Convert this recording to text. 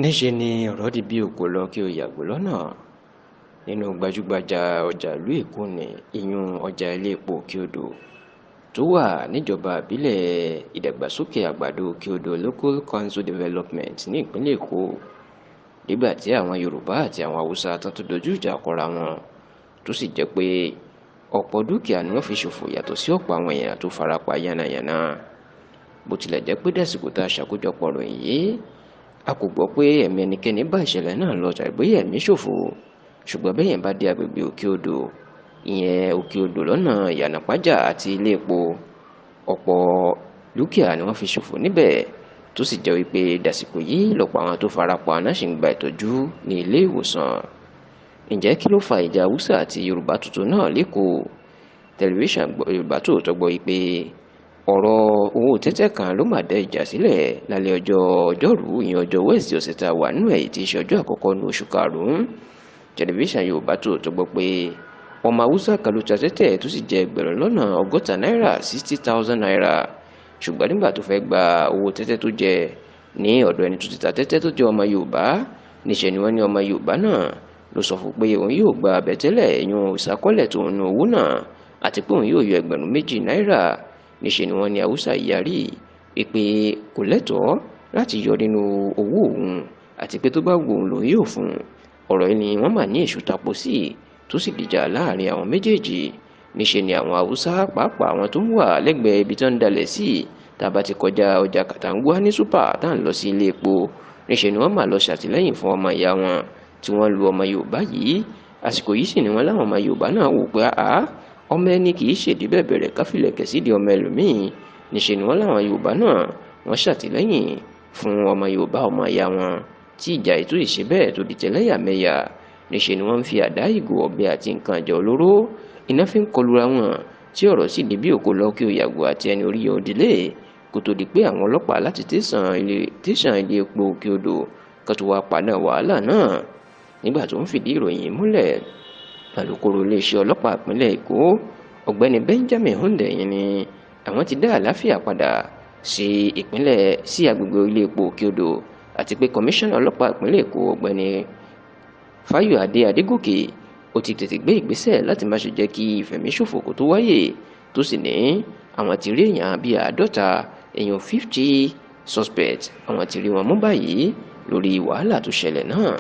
níṣe ni ọ̀rọ̀ di bí òkò lọ kí o yàgò lọ́nà nínú gbajúgbajà ọjà ìlú Èkó ní ìyún ọjà ilé epo Òkè Odò tó wà níjọba ìbílẹ̀ ìdàgbàsókè àgbàdo Òkè Odò Local Council Development ní ìpínlẹ̀ Èkó nígbà tí àwọn Yorùbá àti àwọn Haúsá tán tó dojú ìjà kọra wọn tó sì jẹ́ pé ọ̀pọ̀ dúkìá ni wọ́n fi ṣòfò yàtọ̀ sí ọ̀pọ̀ àwọn èèyàn tó farapa yánnayànna bó tilẹ̀ jẹ́ pé dásìkò tá a ṣàkójọpọ̀ ròyìn yìí a kò gbọ́ pé ẹ̀mí ẹnikẹ́ni bá ìṣẹ̀lẹ̀ náà lọ tàbí ẹ̀mí ṣòfò ṣùgbọ́n bẹ́yẹn bá dé agbègbè Òkè Odò ìyẹn Òkè Odò lọ́nà Ìyànàpájà àti ilé epo ọ̀pọ̀ dúkìá ni wọ́n fi ṣòfò níbẹ̀ tó sì jẹ́ wípé dàsìkò yìí lọ́pọ̀ àwọn tó farapa náà ṣì ń gba ìtọ́jú ní ilé ìwòsàn. Ǹjẹ́ kí ló fa ìjà Haúsá àti Yorùbá tuntun náà lẹ́kọ̀ọ́? Tẹlifíṣàn Yorùbá Tòótọ́ gbọ́ wípé ọ̀rọ̀ owó tẹ́tẹ́ kan ló máa dá ìjà sílẹ̀ lálẹ́ ọjọ́rú ìyẹn ọjọ́ Wednesday ọ̀sẹ̀ tá a wà nínú èyí tí í ṣe ọjọ́ àkọ́kọ́ ní oṣù karùn-ún. Tẹlifíṣàn Yorùbá Tòótọ́ gbọ́ pé ọmọ Haúsá kan ló ta tẹ́tẹ́ tó sì jẹ ẹgbẹ̀rún lọ́nà ọgọ́ta náírà 60,000 naira ṣùgbọ́n nígbà tó fẹ́ gba owó tẹ́tẹ́ tó jẹ ní ọ̀dọ̀ ẹni tó ti ta tẹ́tẹ́ tó jẹ́ ọmọ Yorùbá níṣẹ́ ni wọ́n ní ọmọ Yorùbá náà ló sọ fún pé òun yóò gba àbẹ̀tẹ́lẹ̀ ìyún ìṣàkọọ́lẹ̀ tó ń nu owó náà àti pé òun yóò yọ ẹgbẹ̀rún 2 náírà. Níṣẹ́ ni wọ́n ní Haúsá yarí pé kò lẹ́tọ̀ọ́ láti yọ nínú owó òun àti pé tó bá wù òun lòun yóò fún un. Ọ̀rọ̀ yìí ni wọ́n mà ní èṣù tapo sí tó sì dìjà láàrin àwọn méjèèjì. Níṣẹ́ ni àwọn Haúsá pàápàá àwọn tó ń wà lẹ́gbẹ̀ẹ́ ibi tó ń dalẹ̀ sí tá a bá ti kọjá ọjà Kàtàǹgbá ní súpà tá à ń lọ sí ilé epo níṣẹ́ ni wọ́n mà lọ ṣàtìlẹ́yìn fún ọmọ ìyá wọn tí wọ́n lu ọmọ Yorùbá yìí. Àsìkò yìí sì ni wọ́n láwọn ọmọ Yorùbá náà wò pé ọmọ ẹni kì í ṣèdí bẹ̀bẹ̀rẹ̀ káfílẹ̀kẹ̀ sídìí ọmọ ẹlòmíì. Níṣẹ́ ni wọ́n láwọn Yorùbá náà wọ́n ṣàtìlẹ́yìn fún ọmọ Yorùbá ọmọ ìyá wọn tí ìjà ètò ìṣe bẹ́ẹ̀ tó di tẹ̀lẹ́yàmẹ̀yà. Níṣẹ́ ni wọ́n ń fi àdá, ìgò, ọ̀bẹ àti nǹkan ìjà olóró iná fi ń kọlura wọn tí ọ̀rọ̀ sì di bí òkò lọ kí o yàgò àti ẹni orí yọ òdìlé kó tó di pé àwọn ọlọ́pàá láti tẹ̀sán ilé epo Òkè Odò kan tó wá paná wàhálà náà. Nígbà tó ń fìdí ìròyìn múlẹ̀ alukoro iléeṣẹ́ ọlọ́pàá ìpínlẹ̀ Èkó ọ̀gbẹ́ni Benjamin Hundeyin ni àwọn ti dá àlàáfíà padà sí agbègbè ilé epo Òkè Odò àti pé kọmíṣánná ọlọ́pàá ìpínlẹ̀ Èkó ọ̀gbẹ́ni Fáyọ̀adé Adégòkè ó ti tètè gbé ìgbésẹ̀ láti má ṣe jẹ́ kí ìfẹ̀míṣòfò kó tó wáyé tó sì ní àwọn ti rí èèyàn bíi 50 suspect àwọn ti rí wọn mú báyìí lórí wàhálà tó ṣẹlẹ̀ náà.